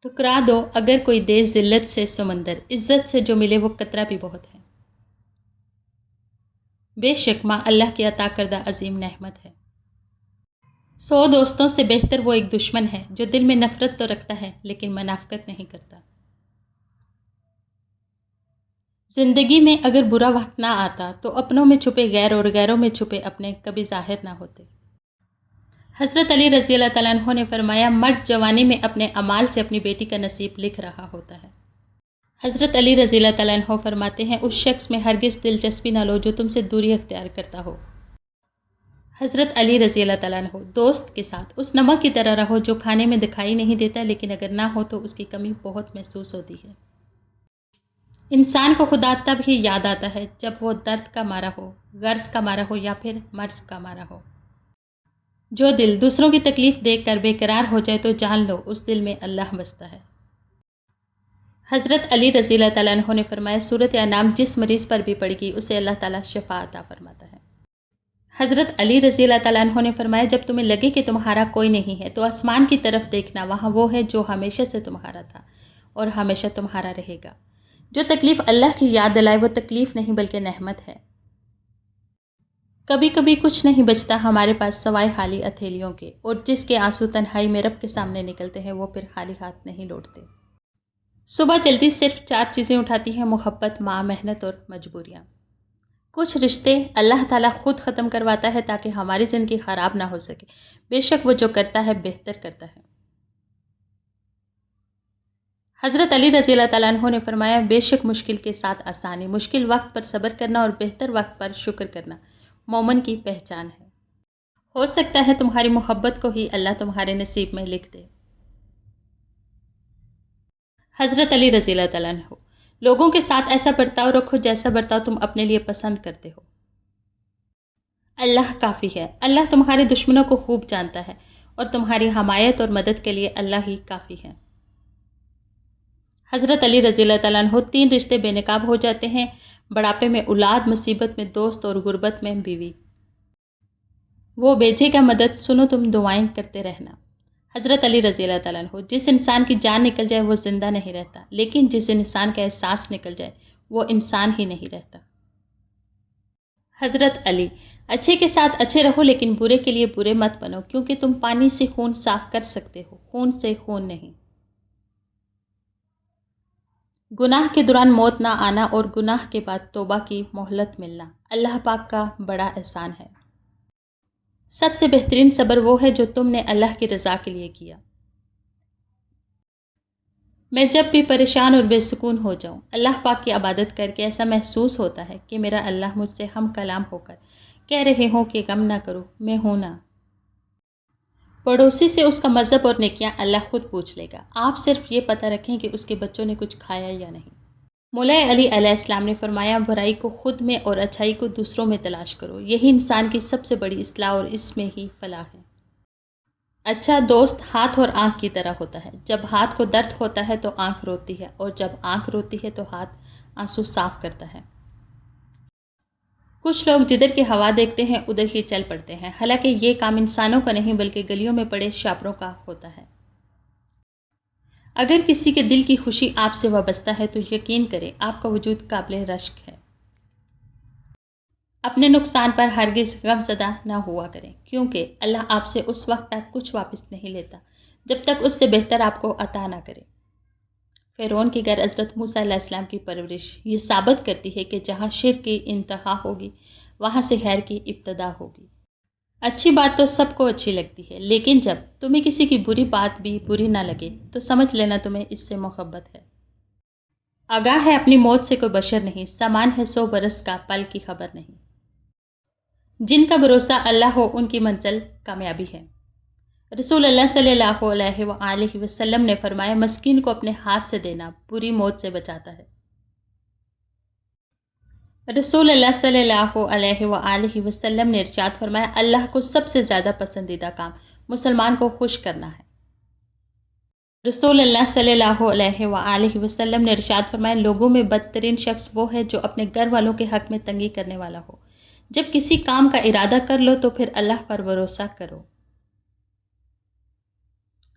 ٹھکرا دو اگر کوئی دے ذلت سے سمندر، عزت سے جو ملے وہ قطرہ بھی بہت ہے۔ بے شک ماں اللہ کی عطا کردہ عظیم نعمت ہے۔ 100 دوستوں سے بہتر وہ ایک دشمن ہے جو دل میں نفرت تو رکھتا ہے لیکن منافقت نہیں کرتا۔ زندگی میں اگر برا وقت نہ آتا تو اپنوں میں چھپے غیر اور غیروں میں چھپے اپنے کبھی ظاہر نہ ہوتے۔ حضرت علی رضی اللہ تعالیٰ عنہ نے فرمایا، مرد جوانی میں اپنے اعمال سے اپنی بیٹی کا نصیب لکھ رہا ہوتا ہے۔ حضرت علی رضی اللہ تعالیٰ عنہ فرماتے ہیں، اس شخص میں ہرگز دلچسپی نہ لو جو تم سے دوری اختیار کرتا ہو۔ حضرت علی رضی اللہ تعالیٰ عنہ، دوست کے ساتھ اس نمک کی طرح رہو جو کھانے میں دکھائی نہیں دیتا لیکن اگر نہ ہو تو اس کی کمی بہت محسوس ہوتی ہے۔ انسان کو خدا تب ہی یاد آتا ہے جب وہ درد کا مارا ہو، غرض کا مارا ہو یا پھر مرض کا مارا ہو۔ جو دل دوسروں کی تکلیف دیکھ کر بے قرار ہو جائے تو جان لو اس دل میں اللہ بستا ہے۔ حضرت علی رضی اللہ تعالیٰ عنہ نے فرمایا، سورۃ انعام جس مریض پر بھی پڑے گی اسے اللہ تعالیٰ شفا عطا فرماتا ہے۔ حضرت علی رضی اللہ تعالیٰ عنہ نے فرمایا، جب تمہیں لگے کہ تمہارا کوئی نہیں ہے تو آسمان کی طرف دیکھنا، وہاں وہ ہے جو ہمیشہ سے تمہارا تھا اور ہمیشہ تمہارا رہے گا۔ جو تکلیف اللہ کی یاد دلائے وہ تکلیف نہیں بلکہ نعمت ہے۔ کبھی کبھی کچھ نہیں بچتا ہمارے پاس سوائے خالی ہتھیلیوں کے، اور جس کے آنسو تنہائی میں رب کے سامنے نکلتے ہیں وہ پھر خالی ہاتھ نہیں لوٹتے۔ صبح جلدی صرف 4 چیزیں اٹھاتی ہیں: محبت، ماں، محنت اور مجبوریاں۔ کچھ رشتے اللہ تعالیٰ خود ختم کرواتا ہے تاکہ ہماری زندگی خراب نہ ہو سکے، بے شک وہ جو کرتا ہے بہتر کرتا ہے۔ حضرت علی رضی اللہ تعالیٰ عنہ نے فرمایا، بے شک مشکل کے ساتھ آسانی، مشکل وقت پر صبر کرنا اور بہتر وقت پر شکر کرنا مومن کی پہچان ہے۔ ہو سکتا ہے تمہاری محبت کو ہی اللہ تمہارے نصیب میں لکھ دے۔ حضرت علی رضی اللہ تعالیٰ عنہ، لوگوں کے ساتھ ایسا برتاؤ رکھو جیسا برتاؤ تم اپنے لیے پسند کرتے ہو۔ اللہ کافی ہے، اللہ تمہارے دشمنوں کو خوب جانتا ہے اور تمہاری حمایت اور مدد کے لیے اللہ ہی کافی ہے۔ حضرت علی رضی اللہ تعالیٰ عنہ، 3 رشتے بے نقاب ہو جاتے ہیں: بڑھاپے میں اولاد، مصیبت میں دوست اور غربت میں بیوی۔ وہ بیچے گا مدد، سنو تم دعائیں کرتے رہنا۔ حضرت علی رضی اللہ تعالیٰ عنہ، جس انسان کی جان نکل جائے وہ زندہ نہیں رہتا، لیکن جس انسان کا احساس نکل جائے وہ انسان ہی نہیں رہتا۔ حضرت علی، اچھے کے ساتھ اچھے رہو لیکن برے کے لیے برے مت بنو، کیونکہ تم پانی سے خون صاف کر سکتے ہو، خون سے خون نہیں۔ گناہ کے دوران موت نہ آنا اور گناہ کے بعد توبہ کی مہلت ملنا اللہ پاک کا بڑا احسان ہے۔ سب سے بہترین صبر وہ ہے جو تم نے اللہ کی رضا کے لیے کیا۔ میں جب بھی پریشان اور بے سکون ہو جاؤں، اللہ پاک کی عبادت کر کے ایسا محسوس ہوتا ہے کہ میرا اللہ مجھ سے ہم کلام ہو کر کہہ رہے ہوں کہ غم نہ کرو، میں ہوں نا۔ پڑوسی سے اس کا مذہب اور نیکیاں اللہ خود پوچھ لے گا، آپ صرف یہ پتہ رکھیں کہ اس کے بچوں نے کچھ کھایا یا نہیں۔ مولا علی علیہ السلام نے فرمایا، برائی کو خود میں اور اچھائی کو دوسروں میں تلاش کرو، یہی انسان کی سب سے بڑی اصلاح اور اس میں ہی فلاح ہے۔ اچھا دوست ہاتھ اور آنکھ کی طرح ہوتا ہے، جب ہاتھ کو درد ہوتا ہے تو آنکھ روتی ہے، اور جب آنکھ روتی ہے تو ہاتھ آنسو صاف کرتا ہے۔ کچھ لوگ جدھر کی ہوا دیکھتے ہیں ادھر ہی چل پڑتے ہیں، حالانکہ یہ کام انسانوں کا نہیں بلکہ گلیوں میں پڑے شاپروں کا ہوتا ہے۔ اگر کسی کے دل کی خوشی آپ سے وابستہ ہے تو یقین کریں آپ کا وجود قابل رشک ہے۔ اپنے نقصان پر ہرگز غم زدہ نہ ہوا کریں، کیونکہ اللہ آپ سے اس وقت تک کچھ واپس نہیں لیتا جب تک اس سے بہتر آپ کو عطا نہ کرے۔ فرعون کے گھر حضرت موسیٰ علیہ السلام کی پرورش یہ ثابت کرتی ہے کہ جہاں شرک کی انتہا ہوگی وہاں سے خیر کی ابتدا ہوگی۔ اچھی بات تو سب کو اچھی لگتی ہے، لیکن جب تمہیں کسی کی بری بات بھی بری نہ لگے تو سمجھ لینا تمہیں اس سے محبت ہے۔ آگاہ ہے اپنی موت سے کوئی بشر نہیں، سامان ہے 100 برس کا، پل کی خبر نہیں۔ جن کا بھروسہ اللہ ہو ان کی منزل کامیابی ہے۔ رسول اللہ صلی اللہ علیہ وآلہ وسلم نے فرمایا، مسکین کو اپنے ہاتھ سے دینا بری موت سے بچاتا ہے۔ رسول اللہ صلی اللہ علیہ وآلہ وسلم نے ارشاد فرمایا، اللہ کو سب سے زیادہ پسندیدہ کام مسلمان کو خوش کرنا ہے۔ رسول اللہ صلی اللہ علیہ وآلہ وسلم نے ارشاد فرمایا، لوگوں میں بدترین شخص وہ ہے جو اپنے گھر والوں کے حق میں تنگی کرنے والا ہو۔ جب کسی کام کا ارادہ کر لو تو پھر اللہ پر بھروسہ کرو۔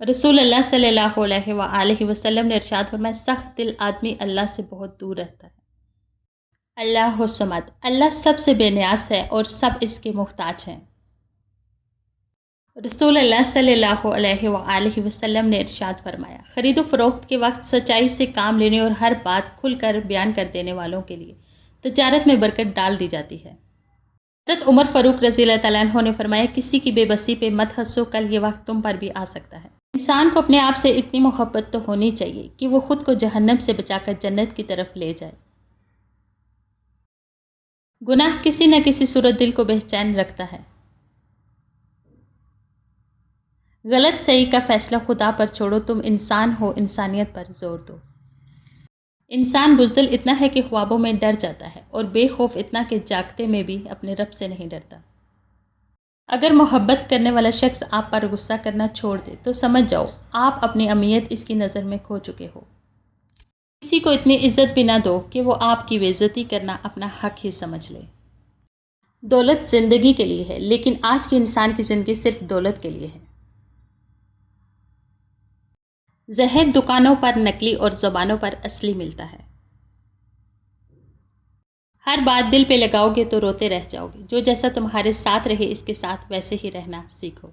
رسول اللہ صلی اللہ علیہ وآلہ وسلم نے ارشاد فرمایا سخت دل آدمی اللہ سے بہت دور رہتا ہے۔ اللہ الصمد، اللہ سب سے بے نیاز ہے اور سب اس کے محتاج ہیں۔ رسول اللہ صلی اللہ علیہ وآلہ وسلم نے ارشاد فرمایا خرید و فروخت کے وقت سچائی سے کام لینے اور ہر بات کھل کر بیان کر دینے والوں کے لیے تجارت میں برکت ڈال دی جاتی ہے۔ حضرت عمر فاروق رضی اللہ تعالیٰ عنہ نے فرمایا کسی کی بے بسی پہ مت ہنسو، کل یہ وقت تم پر بھی آ سکتا ہے۔ انسان کو اپنے آپ سے اتنی محبت تو ہونی چاہیے کہ وہ خود کو جہنم سے بچا کر جنت کی طرف لے جائے۔ گناہ کسی نہ کسی صورت دل کو بے چین رکھتا ہے۔ غلط صحیح کا فیصلہ خدا پر چھوڑو، تم انسان ہو، انسانیت پر زور دو۔ انسان بزدل اتنا ہے کہ خوابوں میں ڈر جاتا ہے اور بے خوف اتنا کہ جاگتے میں بھی اپنے رب سے نہیں ڈرتا۔ اگر محبت کرنے والا شخص آپ پر غصہ کرنا چھوڑ دے تو سمجھ جاؤ آپ اپنی اہمیت اس کی نظر میں کھو چکے ہو۔ کسی کو اتنی عزت بھی نہ دو کہ وہ آپ کی بے عزتی کرنا اپنا حق ہی سمجھ لے۔ دولت زندگی کے لیے ہے، لیکن آج کے انسان کی زندگی صرف دولت کے لیے ہے۔ زہر دکانوں پر نکلی اور زبانوں پر اصلی ملتا ہے۔ ہر بات دل پہ لگاؤ گے تو روتے رہ جاؤ گے۔ جو جیسا تمہارے ساتھ رہے اس کے ساتھ ویسے ہی رہنا سیکھو۔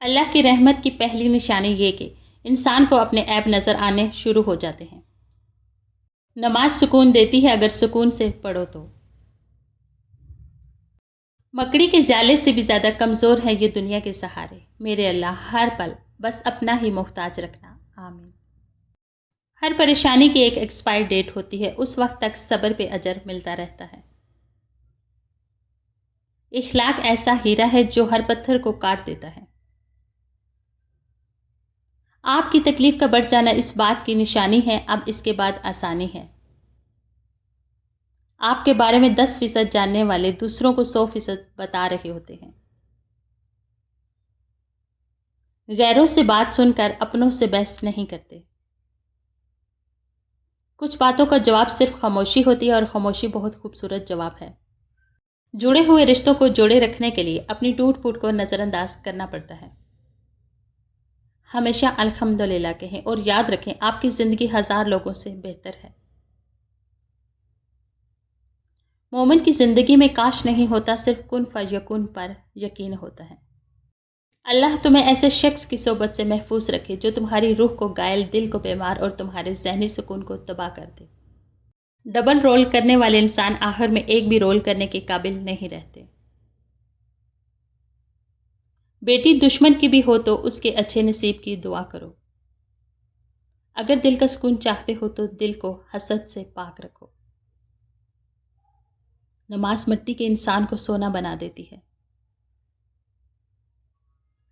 اللہ کی رحمت کی پہلی نشانی یہ کہ انسان کو اپنے عیب نظر آنے شروع ہو جاتے ہیں۔ نماز سکون دیتی ہے اگر سکون سے پڑھو تو۔ مکڑی کے جالے سے بھی زیادہ کمزور ہے یہ دنیا کے سہارے۔ میرے اللہ ہر پل بس اپنا ہی محتاج رکھنا، آمین۔ ہر پریشانی کی ایک ایکسپائر ڈیٹ ہوتی ہے، اس وقت تک صبر پہ اجر ملتا رہتا ہے۔ اخلاق ایسا ہیرا ہے جو ہر پتھر کو کاٹ دیتا ہے۔ آپ کی تکلیف کا بڑھ جانا اس بات کی نشانی ہے اب اس کے بعد آسانی ہے۔ آپ کے بارے میں 10% جاننے والے دوسروں کو 100% بتا رہے ہوتے ہیں۔ غیروں سے بات سن کر اپنوں سے بحث نہیں کرتے۔ کچھ باتوں کا جواب صرف خاموشی ہوتی ہے اور خاموشی بہت خوبصورت جواب ہے۔ جڑے ہوئے رشتوں کو جوڑے رکھنے کے لیے اپنی ٹوٹ پھوٹ کو نظر انداز کرنا پڑتا ہے۔ ہمیشہ الحمدللہ کہیں اور یاد رکھیں آپ کی زندگی 1000 لوگوں سے بہتر ہے۔ مومن کی زندگی میں کاش نہیں ہوتا، صرف کن فیکون پر یقین ہوتا ہے۔ اللہ تمہیں ایسے شخص کی صحبت سے محفوظ رکھے جو تمہاری روح کو گائل، دل کو بیمار اور تمہارے ذہنی سکون کو تباہ کر دے۔ ڈبل رول کرنے والے انسان آخر میں ایک بھی رول کرنے کے قابل نہیں رہتے۔ بیٹی دشمن کی بھی ہو تو اس کے اچھے نصیب کی دعا کرو۔ اگر دل کا سکون چاہتے ہو تو دل کو حسد سے پاک رکھو۔ نماز مٹی کے انسان کو سونا بنا دیتی ہے۔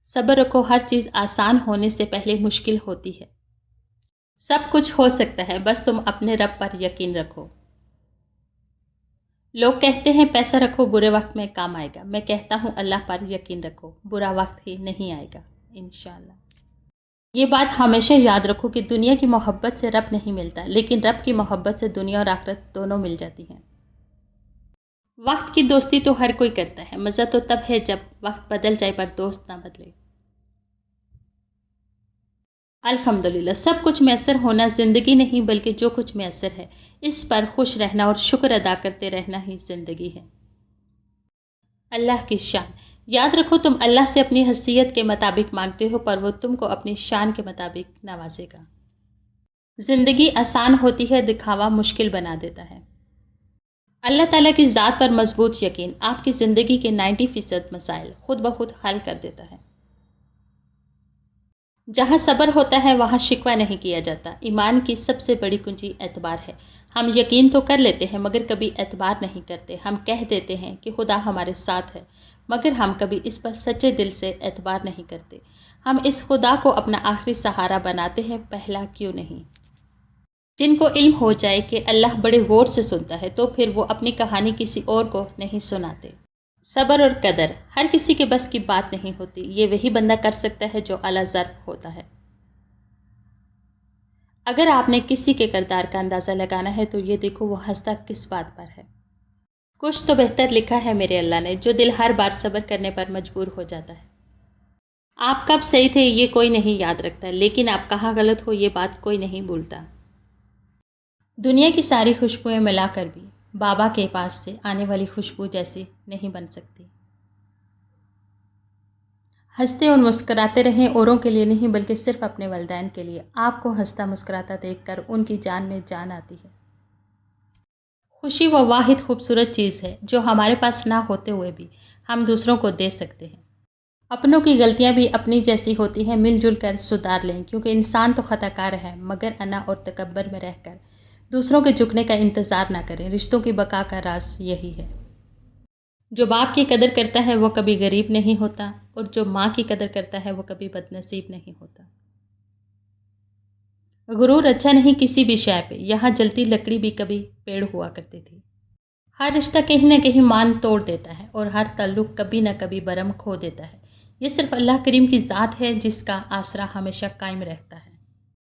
صبر رکھو، ہر چیز آسان ہونے سے پہلے مشکل ہوتی ہے۔ سب کچھ ہو سکتا ہے، بس تم اپنے رب پر یقین رکھو۔ لوگ کہتے ہیں پیسہ رکھو برے وقت میں کام آئے گا، میں کہتا ہوں اللہ پر یقین رکھو، برا وقت ہی نہیں آئے گا انشاءاللہ۔ یہ بات ہمیشہ یاد رکھو کہ دنیا کی محبت سے رب نہیں ملتا، لیکن رب کی محبت سے دنیا اور آخرت دونوں مل جاتی ہیں۔ وقت کی دوستی تو ہر کوئی کرتا ہے، مزہ تو تب ہے جب وقت بدل جائے پر دوست نہ بدلے۔ الحمدللہ سب کچھ میسر ہونا زندگی نہیں بلکہ جو کچھ میسر ہے اس پر خوش رہنا اور شکر ادا کرتے رہنا ہی زندگی ہے۔ اللہ کی شان، یاد رکھو تم اللہ سے اپنی حیثیت کے مطابق مانگتے ہو پر وہ تم کو اپنی شان کے مطابق نوازے گا۔ زندگی آسان ہوتی ہے، دکھاوا مشکل بنا دیتا ہے۔ اللہ تعالیٰ کی ذات پر مضبوط یقین آپ کی زندگی کے 90% مسائل خود بخود حل کر دیتا ہے۔ جہاں صبر ہوتا ہے وہاں شکوہ نہیں کیا جاتا۔ ایمان کی سب سے بڑی کنجی اعتبار ہے۔ ہم یقین تو کر لیتے ہیں مگر کبھی اعتبار نہیں کرتے۔ ہم کہہ دیتے ہیں کہ خدا ہمارے ساتھ ہے مگر ہم کبھی اس پر سچے دل سے اعتبار نہیں کرتے۔ ہم اس خدا کو اپنا آخری سہارا بناتے ہیں، پہلا کیوں نہیں؟ جن کو علم ہو جائے کہ اللہ بڑے غور سے سنتا ہے تو پھر وہ اپنی کہانی کسی اور کو نہیں سناتے۔ صبر اور قدر ہر کسی کے بس کی بات نہیں ہوتی، یہ وہی بندہ کر سکتا ہے جو اعلیٰ ظرف ہوتا ہے۔ اگر آپ نے کسی کے کردار کا اندازہ لگانا ہے تو یہ دیکھو وہ ہنستا کس بات پر ہے۔ کچھ تو بہتر لکھا ہے میرے اللہ نے، جو دل ہر بار صبر کرنے پر مجبور ہو جاتا ہے۔ آپ کب صحیح تھے یہ کوئی نہیں یاد رکھتا، لیکن آپ کہاں غلط ہو یہ بات کوئی نہیں بھولتا۔ دنیا کی ساری خوشبوئیں ملا کر بھی بابا کے پاس سے آنے والی خوشبو جیسی نہیں بن سکتی۔ ہنستے اور مسکراتے رہیں، اوروں کے لیے نہیں بلکہ صرف اپنے والدین کے لیے۔ آپ کو ہنستا مسکراتا دیکھ کر ان کی جان میں جان آتی ہے۔ خوشی وہ واحد خوبصورت چیز ہے جو ہمارے پاس نہ ہوتے ہوئے بھی ہم دوسروں کو دے سکتے ہیں۔ اپنوں کی غلطیاں بھی اپنی جیسی ہوتی ہیں، مل جل کر سدھار لیں، کیونکہ انسان تو خطا کار ہے، مگر انا اور تکبر میں رہ کر دوسروں کے جھکنے کا انتظار نہ کریں۔ رشتوں کی بقا کا راز یہی ہے۔ جو باپ کی قدر کرتا ہے وہ کبھی غریب نہیں ہوتا، اور جو ماں کی قدر کرتا ہے وہ کبھی بد نصیب نہیں ہوتا۔ غرور اچھا نہیں کسی بھی شے پہ، یہاں جلتی لکڑی بھی کبھی پیڑ ہوا کرتی تھی۔ ہر رشتہ کہیں نہ کہیں مان توڑ دیتا ہے، اور ہر تعلق کبھی نہ کبھی برہم کھو دیتا ہے۔ یہ صرف اللہ کریم کی ذات ہے جس کا آسرا ہمیشہ قائم رہتا ہے۔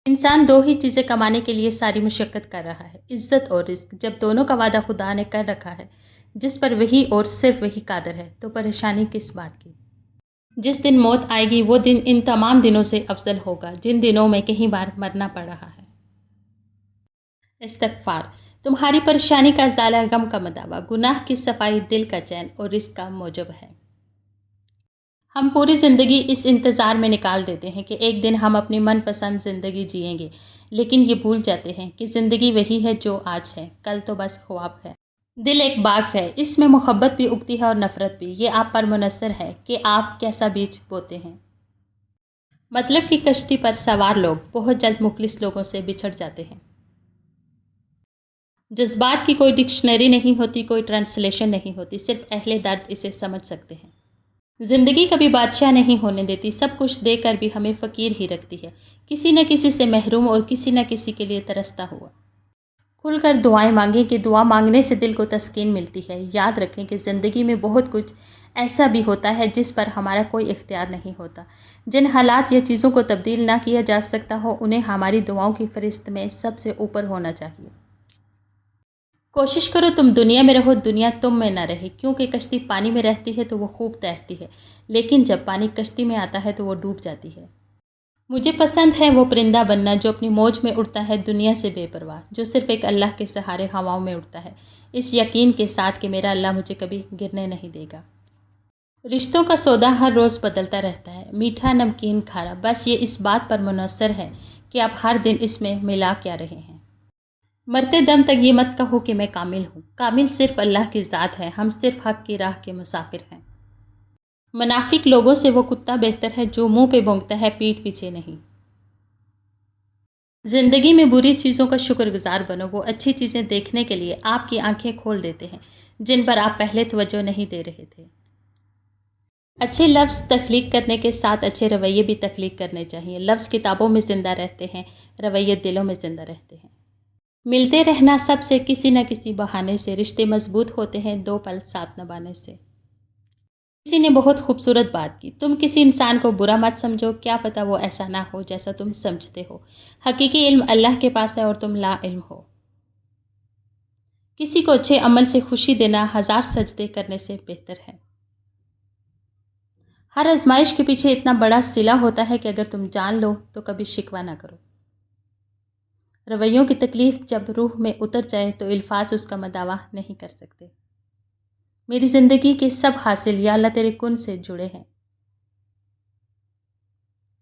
انسان دو ہی چیزیں کمانے کے لیے ساری مشقت کر رہا ہے، عزت اور رزق۔ جب دونوں کا وعدہ خدا نے کر رکھا ہے جس پر وہی اور صرف وہی قادر ہے، تو پریشانی کس بات کی؟ جس دن موت آئے گی وہ دن ان تمام دنوں سے افضل ہوگا جن دنوں میں کہیں بار مرنا پڑ رہا ہے۔ استغفار تمہاری پریشانی کا ازالہ، غم کا مداوع، گناہ کی صفائی، دل کا چین اور رزق کا موجب ہے۔ ہم پوری زندگی اس انتظار میں نکال دیتے ہیں کہ ایک دن ہم اپنی من پسند زندگی جئیں گے، لیکن یہ بھول جاتے ہیں کہ زندگی وہی ہے جو آج ہے، کل تو بس خواب ہے۔ دل ایک باغ ہے، اس میں محبت بھی اگتی ہے اور نفرت بھی، یہ آپ پر منحصر ہے کہ آپ کیسا بیج بوتے ہیں۔ مطلب کی کشتی پر سوار لوگ بہت جلد مخلص لوگوں سے بچھڑ جاتے ہیں۔ جذبات کی کوئی ڈکشنری نہیں ہوتی، کوئی ٹرانسلیشن نہیں ہوتی، صرف اہل درد اسے سمجھ سکتے ہیں۔ زندگی کبھی بادشاہ نہیں ہونے دیتی، سب کچھ دے کر بھی ہمیں فقیر ہی رکھتی ہے، کسی نہ کسی سے محروم اور کسی نہ کسی کے لیے ترستا ہوا۔ کھل کر دعائیں مانگیں کہ دعا مانگنے سے دل کو تسکین ملتی ہے۔ یاد رکھیں کہ زندگی میں بہت کچھ ایسا بھی ہوتا ہے جس پر ہمارا کوئی اختیار نہیں ہوتا۔ جن حالات یا چیزوں کو تبدیل نہ کیا جا سکتا ہو، انہیں ہماری دعاؤں کی فہرست میں سب سے اوپر ہونا چاہیے۔ کوشش کرو تم دنیا میں رہو، دنیا تم میں نہ رہے، کیونکہ کشتی پانی میں رہتی ہے تو وہ خوب تیرتی ہے، لیکن جب پانی کشتی میں آتا ہے تو وہ ڈوب جاتی ہے۔ مجھے پسند ہے وہ پرندہ بننا جو اپنی موج میں اڑتا ہے، دنیا سے بے پرواہ، جو صرف ایک اللہ کے سہارے ہواؤں میں اڑتا ہے، اس یقین کے ساتھ کہ میرا اللہ مجھے کبھی گرنے نہیں دے گا۔ رشتوں کا سودا ہر روز بدلتا رہتا ہے، میٹھا، نمکین، کھارا، بس یہ اس بات پر منحصر ہے کہ آپ ہر دن اس میں ملا کیا رہے ہیں۔ مرتے دم تک یہ مت کہو کہ میں کامل ہوں، کامل صرف اللہ کی ذات ہے، ہم صرف حق کی راہ کے مسافر ہیں۔ منافق لوگوں سے وہ کتا بہتر ہے جو منہ پہ بھونکتا ہے، پیٹھ پیچھے نہیں۔ زندگی میں بری چیزوں کا شکر گزار بنو، وہ اچھی چیزیں دیکھنے کے لیے آپ کی آنکھیں کھول دیتے ہیں جن پر آپ پہلے توجہ نہیں دے رہے تھے۔ اچھے لفظ تخلیق کرنے کے ساتھ اچھے رویے بھی تخلیق کرنے چاہیے۔ لفظ کتابوں میں زندہ رہتے ہیں، رویے دلوں میں زندہ رہتے ہیں۔ ملتے رہنا سب سے کسی نہ کسی بہانے سے، رشتے مضبوط ہوتے ہیں دو پل ساتھ نبھانے سے۔ کسی نے بہت خوبصورت بات کی، تم کسی انسان کو برا مت سمجھو، کیا پتہ وہ ایسا نہ ہو جیسا تم سمجھتے ہو۔ حقیقی علم اللہ کے پاس ہے اور تم لا علم ہو۔ کسی کو اچھے عمل سے خوشی دینا 1000 سجدے کرنے سے بہتر ہے۔ ہر آزمائش کے پیچھے اتنا بڑا صلہ ہوتا ہے کہ اگر تم جان لو تو کبھی شکوہ نہ کرو۔ رویوں کی تکلیف جب روح میں اتر جائے تو الفاظ اس کا مداوع نہیں کر سکتے۔ میری زندگی کے سب حاصل یا اللہ تیرے کن سے جڑے ہیں۔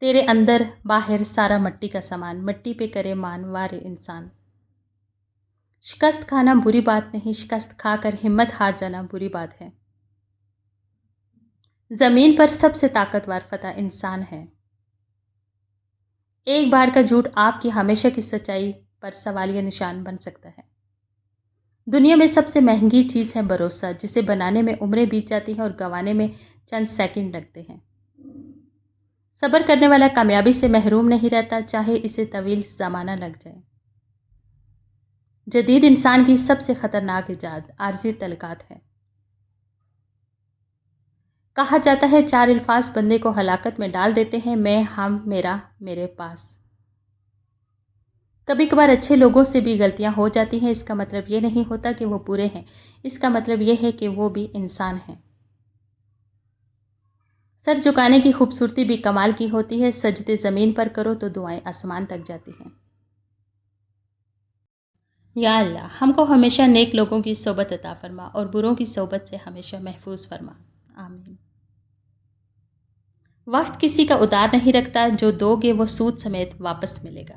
تیرے اندر باہر سارا مٹی کا سامان، مٹی پہ کرے مان وارے انسان۔ شکست کھانا بری بات نہیں، شکست کھا کر ہمت ہار جانا بری بات ہے۔ زمین پر سب سے طاقتور فتح انسان ہے۔ ایک بار کا جھوٹ آپ کی ہمیشہ کی سچائی پر سوالیہ نشان بن سکتا ہے۔ دنیا میں سب سے مہنگی چیز ہے بھروسہ، جسے بنانے میں عمریں بیت جاتی ہیں اور گنوانے میں چند سیکنڈ لگتے ہیں۔ صبر کرنے والا کامیابی سے محروم نہیں رہتا، چاہے اسے طویل زمانہ لگ جائے۔ جدید انسان کی سب سے خطرناک ایجاد عارضی تعلقات ہے۔ کہا جاتا ہے 4 الفاظ بندے کو ہلاکت میں ڈال دیتے ہیں، میں، ہم، میرا، میرے پاس۔ کبھی کبھار اچھے لوگوں سے بھی غلطیاں ہو جاتی ہیں، اس کا مطلب یہ نہیں ہوتا کہ وہ برے ہیں، اس کا مطلب یہ ہے کہ وہ بھی انسان ہیں۔ سر جھکانے کی خوبصورتی بھی کمال کی ہوتی ہے، سجدے زمین پر کرو تو دعائیں آسمان تک جاتی ہیں۔ یا اللہ ہم کو ہمیشہ نیک لوگوں کی صحبت عطا فرما اور بروں کی صحبت سے ہمیشہ محفوظ فرما، آمین۔ وقت کسی کا ادار نہیں رکھتا، جو دو گے وہ سود سمیت واپس ملے گا۔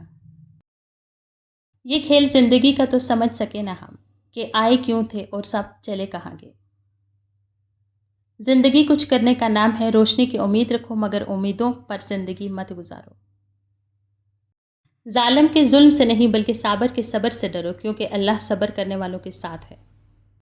یہ کھیل زندگی کا تو سمجھ سکے نہ ہم، کہ آئے کیوں تھے اور سب چلے کہاں گے۔ زندگی کچھ کرنے کا نام ہے، روشنی کی امید رکھو مگر امیدوں پر زندگی مت گزارو۔ ظالم کے ظلم سے نہیں بلکہ صابر کے صبر سے ڈرو، کیونکہ اللہ صبر کرنے والوں کے ساتھ ہے۔